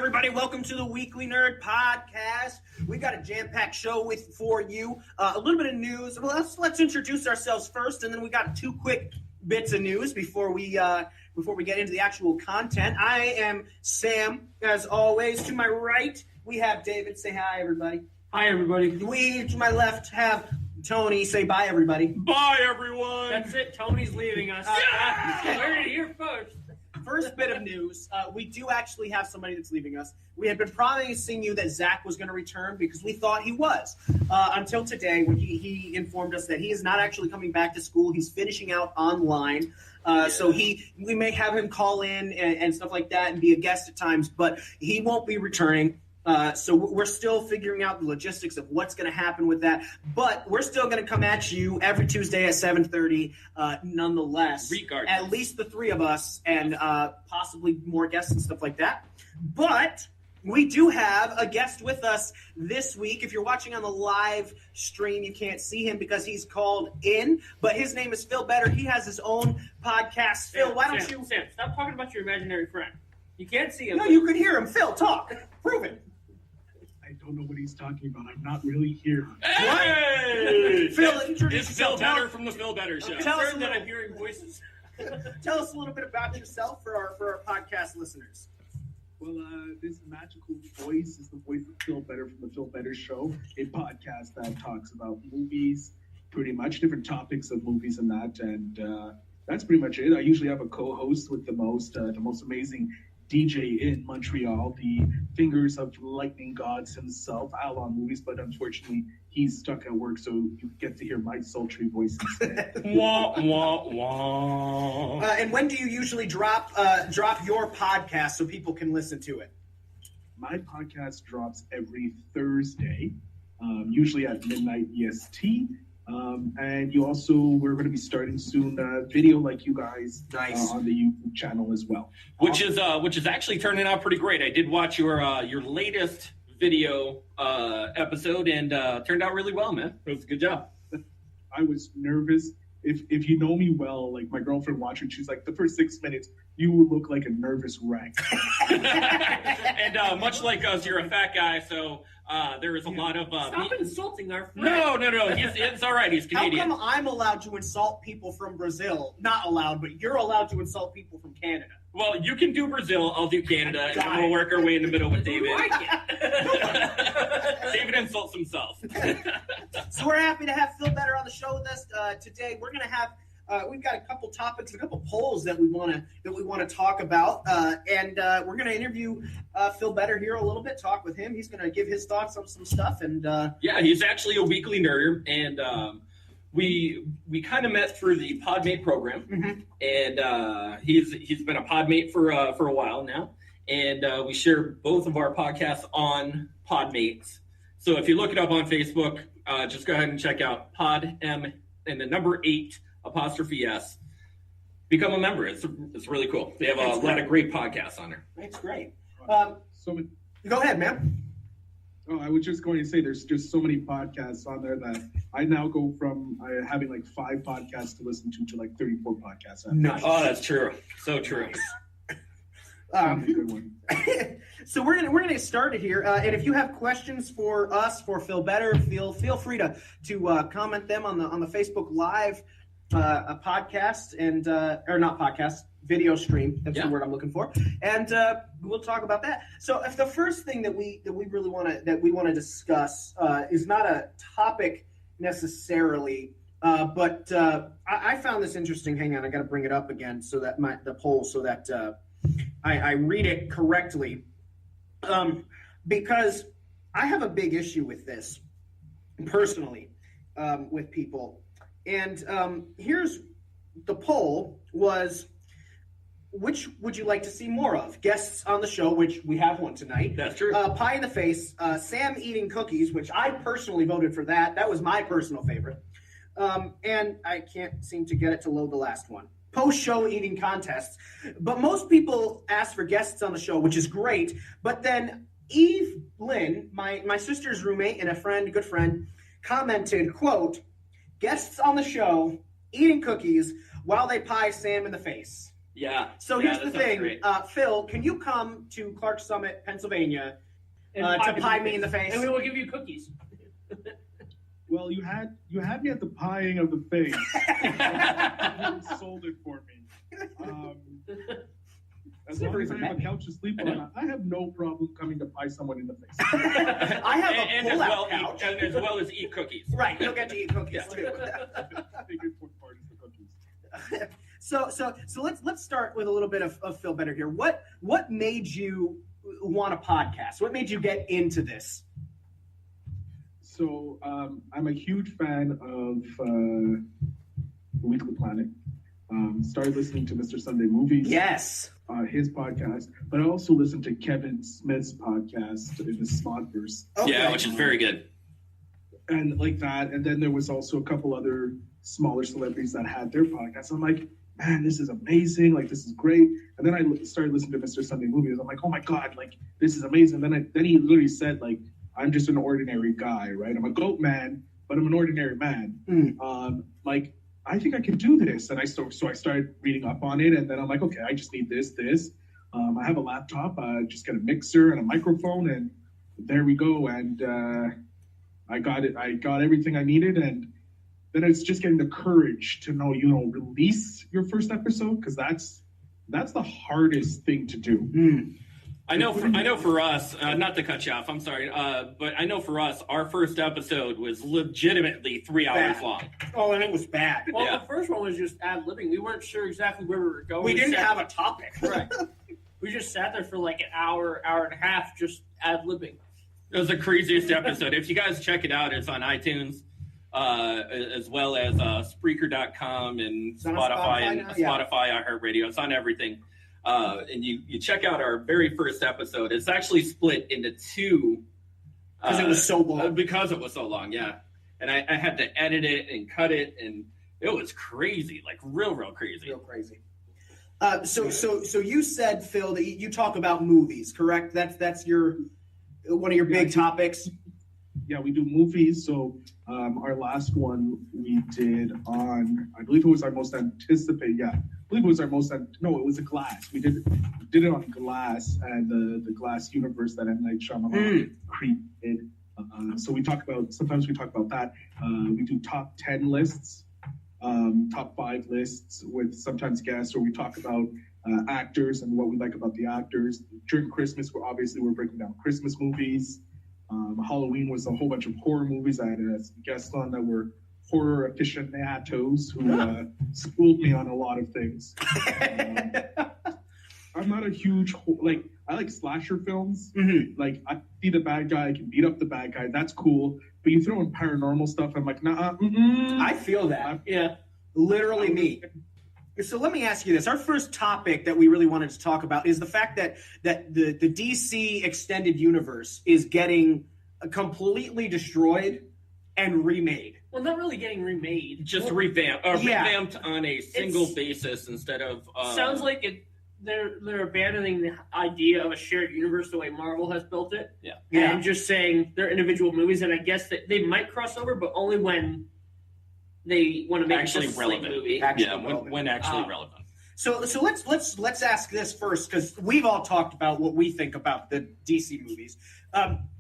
everybody. Welcome to the Weekly Nerd Podcast. We got a jam-packed show for you. A little bit of news. Well, let's introduce ourselves first, and then we got two quick bits of news before we get into the actual content. I am Sam, as always. To my right, we have David. Say hi, everybody. Hi, everybody. We, to my left, have Tony. Say bye, everybody. Bye, everyone. That's it. Tony's leaving us. Yeah! We're here first. First bit of news, we do actually have somebody that's leaving us. We had been promising you that Zach was going to return because we thought he was. Until today, when he informed us that he is not actually coming back to school. He's finishing out online. So we may have him call in and stuff like that and be a guest at times, but he won't be returning. So we're still figuring out the logistics of what's going to happen with that. But we're still going to come at you every Tuesday at 7:30 nonetheless. Regardless. At least the three of us and possibly more guests and stuff like that. But we do have a guest with us this week. If you're watching on the live stream, you can't see him because he's called in. But his name is Phil Beiber. He has his own podcast. Phil, why don't you... Sam, stop talking about your imaginary friend. You can't see him. No, you could hear him. Phil, talk. Prove it. I don't know what he's talking about. I'm not really here. Hey! Phil, introduce It's Phil yourself. Beiber from the Phil Beiber Show. Tell us Concerned that I'm hearing voices. Tell us a little bit about yourself for our podcast listeners. Well, this magical voice is the voice of Phil Beiber from the Phil Beiber Show, a podcast that talks about movies, pretty much different topics of movies and that. And that's pretty much it. I usually have a co-host with the most amazing DJ in Montreal, the fingers of lightning gods himself, Alon Movies, but unfortunately he's stuck at work, so you get to hear my sultry voice instead. Wah, wah, wah. And when do you usually drop your podcast so people can listen to it? My podcast drops every Thursday, usually at midnight EST. And we're going to be starting soon video like you guys on the YouTube channel as well. Which is actually turning out pretty great. I did watch your latest video episode and turned out really well, man. It was a good job. I was nervous. If you know me well, like my girlfriend watched it, she's like, the first 6 minutes, you look like a nervous wreck. And much like us, you're a fat guy, so there is a lot of... Stop insulting our friend. No. It's all right. He's Canadian. How come I'm allowed to insult people from Brazil? Not allowed, but you're allowed to insult people from Canada. Well, you can do Brazil, I'll do Canada, and then we'll work our way in the middle with David. David insults himself. So we're happy to have Phil Beiber on the show with us today. We're going to have we've got a couple topics, a couple polls that we want to talk about, and we're going to interview Phil Beiber here a little bit, talk with him. He's going to give his thoughts on some stuff, and yeah, he's actually a weekly nerd, and we kind of met through the Podmate program, and he's been a Podmate for a while now, and we share both of our podcasts on Podmates. So if you look it up on Facebook, just go ahead and check out Pod M and the number 8 apostrophe S. Become a member. It's really cool. They have a lot of great podcasts on there. that's great. So Go ahead, man. Oh, I was just going to say, there's just so many podcasts on there that I now go from having like 5 podcasts to listen to like 34 podcasts. Nice. Oh, that's true. So true. Good one. So we're gonna get started here, and if you have questions for us, for Phil Beiber, feel free to comment them on the Facebook Live podcast and or not podcast, video stream. That's the word I'm looking for, and we'll talk about that. So if the first thing that we really want to discuss is not a topic necessarily, but I found this interesting. Hang on, I got to bring it up again so that the poll so that I read it correctly, because I have a big issue with this personally with people. And here's the poll was, which would you like to see more of? Guests on the show, which we have one tonight. That's true. Pie in the face, Sam eating cookies, which I personally voted for that. That was my personal favorite. And I can't seem to get it to load the last one. Post-show eating contests. But most people ask for guests on the show, which is great. But then Eve Lynn, my sister's roommate and a good friend, commented, quote, guests on the show eating cookies while they pie Sam in the face. Yeah. So Yeah, here's the that sounds thing, great. Phil, can you come to Clark Summit, Pennsylvania, And to pie me in the face? And we will give you cookies. Well, you had me at the pieing of the face. You sold it for me. As long as I have a couch to sleep on, I have no problem coming to pie someone in the face. I have a and as pull-out well couch. as well as eat cookies. Right, you'll get to eat cookies Yeah. too. I think important part is the cookies. So let's start with a little bit of Phil Better here. What made you want a podcast? What made you get into this? So I'm a huge fan of Weekly Planet. Started listening to Mr. Sunday Movies. Yes. His podcast, but I also listened to Kevin Smith's podcast in the Smodverse. Okay. Yeah, which is very good. And like that. And then there was also a couple other smaller celebrities that had their podcasts. I'm like, man, this is amazing. Like, this is great. And then I started listening to Mr. Sunday Movies. I'm like, oh my God, like, this is amazing. And then he literally said, like, I'm just an ordinary guy, right? I'm a goat man, but I'm an ordinary man. Like, I think I can do this. And I started reading up on it. And then I'm like, okay, I just need this. I have a laptop, just get a mixer and a microphone. And there we go. And I got it. I got everything I needed. And then it's just getting the courage to know, release your first episode. Because that's the hardest thing to do. I know for us, not to cut you off, I'm sorry, but I know for us, our first episode was legitimately 3 hours long. Oh, and it was bad. Well, Yeah. the first one was just ad-libbing. We weren't sure exactly where we were going. We didn't have a topic. Right. We just sat there for like an hour and a half just ad-libbing. It was the craziest episode. If you guys check it out, it's on iTunes, as well as Spreaker.com and It's on Spotify and now? Yeah. Spotify, iHeartRadio. It's on everything. And you check out our very first episode. It's actually split into two. Because it was so long. Because it was so long, yeah. And I had to edit it and cut it, and it was crazy, like real crazy. Real crazy. So you said, Phil, that you talk about movies, correct? That's your one of your big topics. Yeah, we do movies. So our last one we did on, I believe it was our most anticipated. Yeah, I believe it was our most. No, it was a Glass. We did it on Glass and the Glass universe that M. Night Shyamalan created. So sometimes we talk about that. We do top 10 lists, top 5 lists with sometimes guests, or we talk about actors and what we like about the actors. During Christmas, we're breaking down Christmas movies. Halloween was a whole bunch of horror movies. I had a guest on that were horror aficionados who schooled me on a lot of things. I'm not a huge I like slasher films. Mm-hmm. Like, I see the bad guy, I can beat up the bad guy. That's cool. But you throw in paranormal stuff, I'm like, nah. I feel that. Yeah. Literally me. So let me ask you this. Our first topic that we really wanted to talk about is the fact that the DC extended universe is getting completely destroyed and remade. Well, not really getting remade. Just Well, revamped on a single basis instead of. sounds like they're abandoning the idea of a shared universe the way Marvel has built it. Yeah. And just saying they're individual movies, and I guess that they might cross over, but only when they want to make Actually a just relevant. movie. Actually Yeah, relevant. when actually relevant. So let's ask this first, because we've all talked about what we think about the DC movies.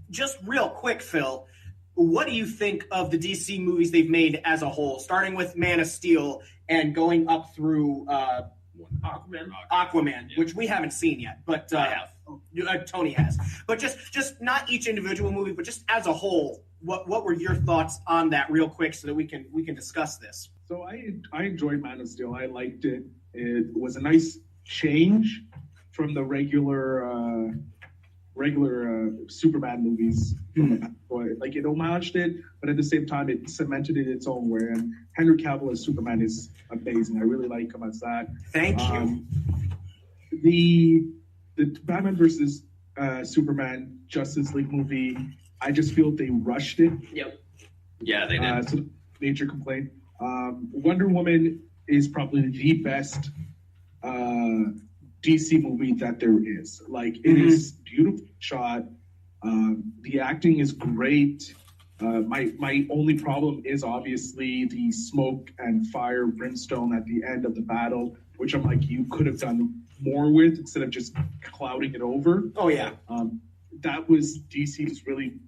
Just real quick, Phil, what do you think of the DC movies they've made as a whole, starting with Man of Steel and going up through Aquaman, which we haven't seen yet, but I have. Tony has. But just not each individual movie, but just as a whole, what were your thoughts on that, real quick, so that we can discuss this? So I enjoyed Man of Steel. I liked it. It was a nice change from the regular Superman movies. Like, it homaged it, but at the same time it cemented it its own way. And Henry Cavill as Superman is amazing. I really like him as that. Thank you. The Batman versus Superman Justice League movie, I just feel they rushed it. Yep. Yeah, they did. So major complaint. Wonder Woman is probably the best DC movie that there is. Like, it is beautifully shot. The acting is great. My only problem is obviously the smoke and fire brimstone at the end of the battle, which I'm like, you could have done more with instead of just clouding it over. Oh yeah. That was DC's really.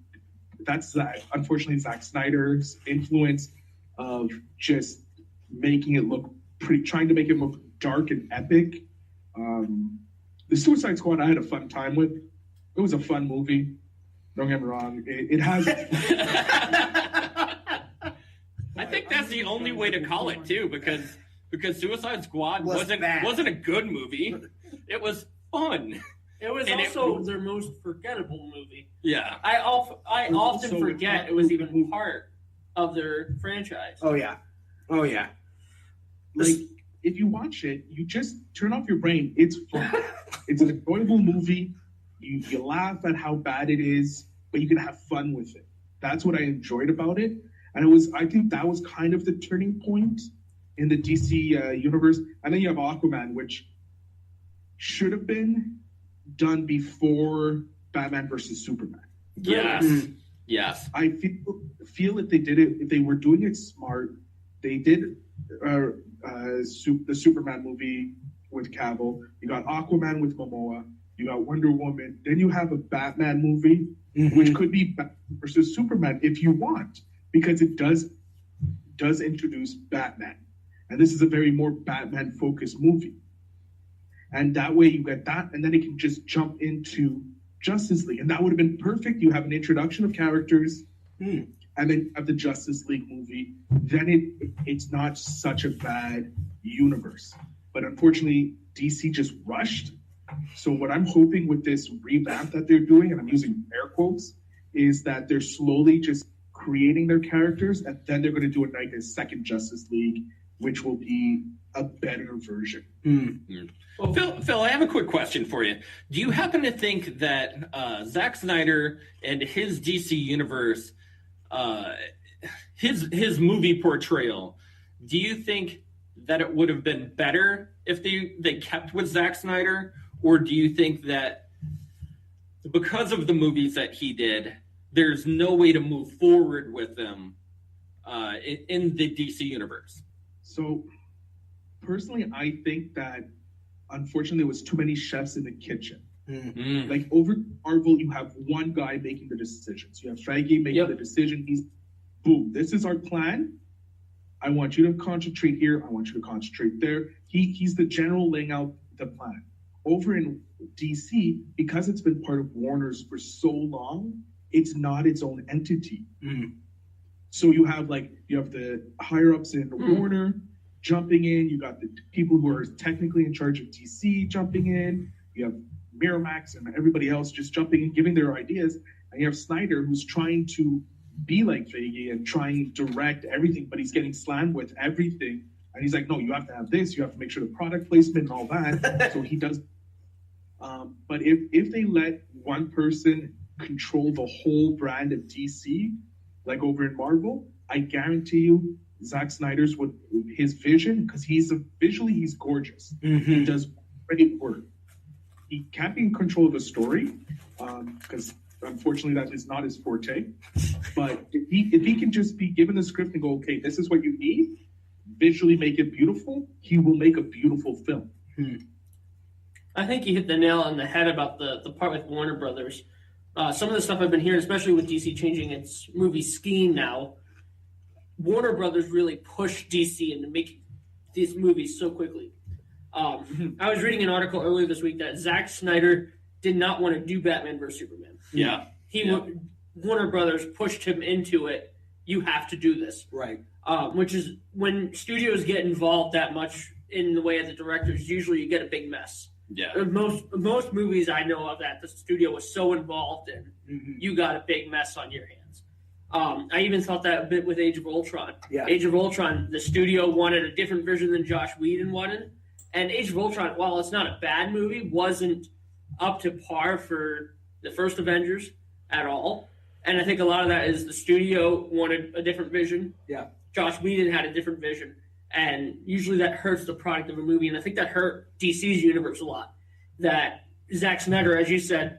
That's unfortunately Zack Snyder's influence of just making it look pretty, trying to make it look dark and epic. The Suicide Squad I had a fun time with. It was a fun movie. Don't get me wrong. It has. I think that's the only way to call it too, because Suicide Squad wasn't a good movie. It was fun. It was also their most forgettable movie. Yeah. I often forget it was even part of their franchise. Oh yeah. Like, if you watch it, you just turn off your brain. It's fun. It's an enjoyable movie. You laugh at how bad it is, but you can have fun with it. That's what I enjoyed about it. And I think that was kind of the turning point in the DC universe. And then you have Aquaman, which should have been done before Batman versus Superman. Yes. Yes. I feel if they did it, if they were doing it smart, they did the Superman movie with Cavill. You got Aquaman with Momoa. You got Wonder Woman. Then you have a Batman movie, which could be Batman versus Superman if you want, because it does introduce Batman, and this is a very more Batman focused movie. And that way you get that, and then it can just jump into Justice League, and that would have been perfect. You have an introduction of characters, and then you have the Justice League movie. Then it's not such a bad universe. But unfortunately, DC just rushed. So what I'm hoping with this revamp that they're doing, and I'm using air quotes, is that they're slowly just creating their characters, and then they're going to do a second Justice League, which will be a better version. Well, Phil, I have a quick question for you. Do you happen to think that Zack Snyder and his DC universe, his movie portrayal, do you think that it would have been better if they kept with Zack Snyder? Or do you think that because of the movies that he did, there's no way to move forward with them in the DC universe? So, personally, I think that, unfortunately, there was too many chefs in the kitchen. Like, over Marvel, you have one guy making the decisions. You have Feige making the decision. He's, boom, this is our plan. I want you to concentrate here. I want you to concentrate there. He's the general laying out the plan. Over in DC, because it's been part of Warner's for so long, it's not its own entity. So you have the higher ups in Warner jumping in. You got the people who are technically in charge of DC jumping in. You have Miramax and everybody else just jumping in, giving their ideas. And you have Snyder, who's trying to be like Feige and trying to direct everything, but he's getting slammed with everything. And he's like, no, you have to have this. You have to make sure the product placement and all that. So he does. But if they let one person control the whole brand of DC, like over in Marvel, I guarantee you Zack Snyder's his vision, because he's gorgeous. He does great work. He can't be in control of the story, because unfortunately that is not his forte. But if he can just be given the script and go, okay, this is what you need, visually make it beautiful, he will make a beautiful film. I think you hit the nail on the head about the part with Warner Brothers. Some of the stuff I've been hearing, especially with DC changing its movie scheme now, Warner Brothers really pushed DC into making these movies so quickly. I was reading an article earlier this week that Zack Snyder did not want to do Batman vs. Superman. Warner Brothers pushed him into it. You have to do this. Right. Which is, when studios get involved that much in the way of the directors, usually you get a big mess. Yeah. Most movies I know of that the studio was so involved in, you got a big mess on your hands. I even thought that a bit with Age of Ultron. Yeah. Age of Ultron, the studio wanted a different version than Joss Whedon wanted. And Age of Ultron, while it's not a bad movie, wasn't up to par for the first Avengers at all. And I think a lot of that is the studio wanted a different vision. Yeah. Joss Whedon had a different vision. And usually that hurts the product of a movie. And I think that hurt DC's universe a lot. That Zack Snyder, as you said,